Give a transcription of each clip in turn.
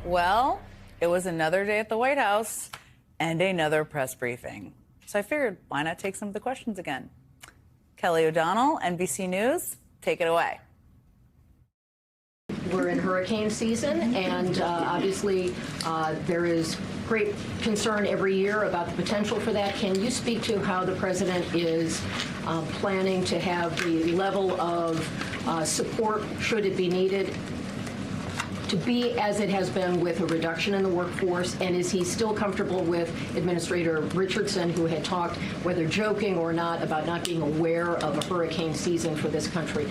Well, it was another day at the White House and another press briefing. So I figured, why not take some of the questions again? Kelly O'Donnell, NBC News, take it away. We're in hurricane season, and obviously there is great concern every year about the potential for that. Can you speak to how the president is planning to have the level of support, should it be needed, to be as it has been with a reduction in the workforce? And is he still comfortable with Administrator Richardson, who had talked, whether joking or not, about not being aware of a hurricane season for this country?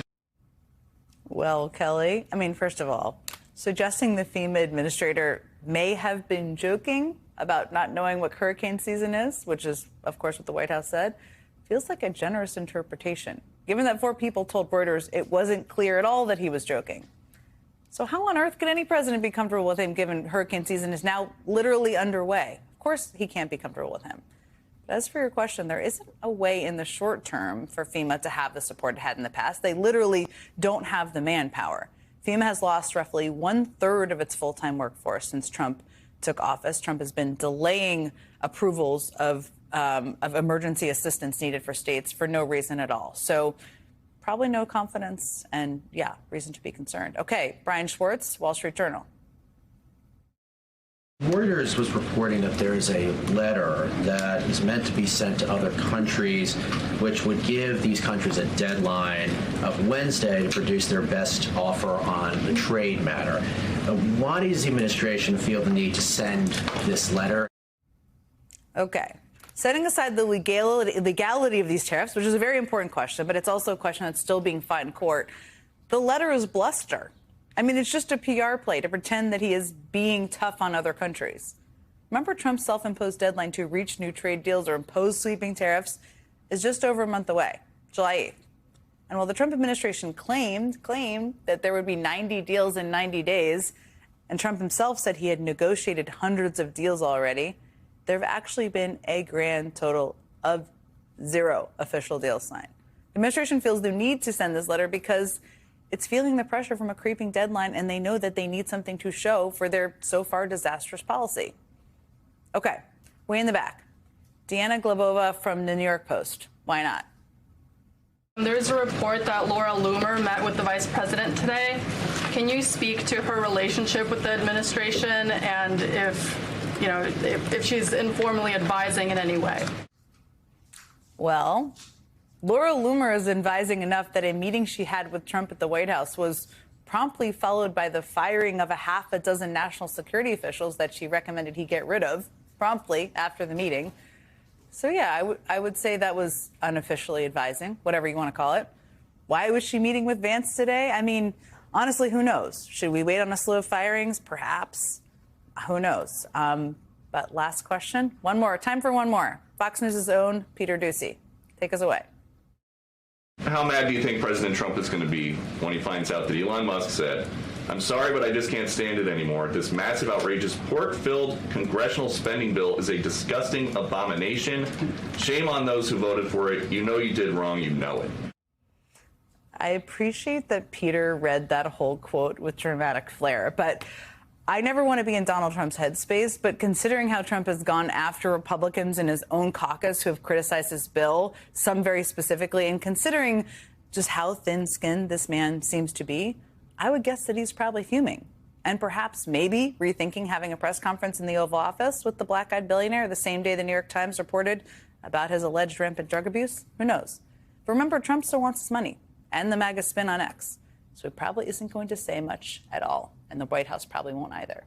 Well, Kelly, first of all, suggesting the FEMA administrator may have been joking about not knowing what hurricane season is, which is, of course, what the White House said, feels like a generous interpretation, given that 4 people told Reuters it wasn't clear at all that he was joking. So how on earth could any president be comfortable with him, given hurricane season is now literally underway? Of course he can't be comfortable with him. But as for your question, there isn't a way in the short term for FEMA to have the support it had in the past. They literally don't have the manpower. FEMA has lost roughly 1/3 of its full-time workforce since Trump took office. Trump has been delaying approvals of emergency assistance needed for states for no reason at all. So probably no confidence and, yeah, reason to be concerned. Okay, Brian Schwartz, Wall Street Journal. Reuters was reporting that there is a letter that is meant to be sent to other countries, which would give these countries a deadline of Wednesday to produce their best offer on the trade matter. Why does the administration feel the need to send this letter? Okay. Setting aside the legality of these tariffs, which is a very important question, but it's also a question that's still being fought in court, the letter is bluster. It's just a PR play to pretend that he is being tough on other countries. Remember, Trump's self-imposed deadline to reach new trade deals or impose sweeping tariffs is just over a month away, July 8th. And while the Trump administration claimed that there would be 90 deals in 90 days, and Trump himself said he had negotiated hundreds of deals already, there have actually been a grand total of 0 official deals signed. The administration feels the need to send this letter because it's feeling the pressure from a creeping deadline, and they know that they need something to show for their so far disastrous policy. Okay, way in the back. Deanna Glebova from the New York Post. Why not? There's a report that Laura Loomer met with the vice president today. Can you speak to her relationship with the administration and if she's informally advising in any way? Well, Laura Loomer is advising enough that a meeting she had with Trump at the White House was promptly followed by the firing of a half a dozen national security officials that she recommended he get rid of promptly after the meeting. So, yeah, I would say that was unofficially advising, whatever you want to call it. Why was she meeting with Vance today? Honestly, who knows? Should we wait on a slew of firings? Perhaps. Who knows? But last question. One more. Time for one more. Fox News' own Peter Doocy. Take us away. How mad do you think President Trump is going to be when he finds out that Elon Musk said, "I'm sorry, but I just can't stand it anymore. This massive, outrageous, pork-filled congressional spending bill is a disgusting abomination. Shame on those who voted for it. You know you did wrong. You know it." I appreciate that Peter read that whole quote with dramatic flair, but I never want to be in Donald Trump's headspace, but considering how Trump has gone after Republicans in his own caucus who have criticized this bill, some very specifically, and considering just how thin-skinned this man seems to be, I would guess that he's probably fuming and perhaps maybe rethinking having a press conference in the Oval Office with the black-eyed billionaire the same day the New York Times reported about his alleged rampant drug abuse. Who knows? But remember, Trump still wants his money and the MAGA spin on X. So he probably isn't going to say much at all, and the White House probably won't either.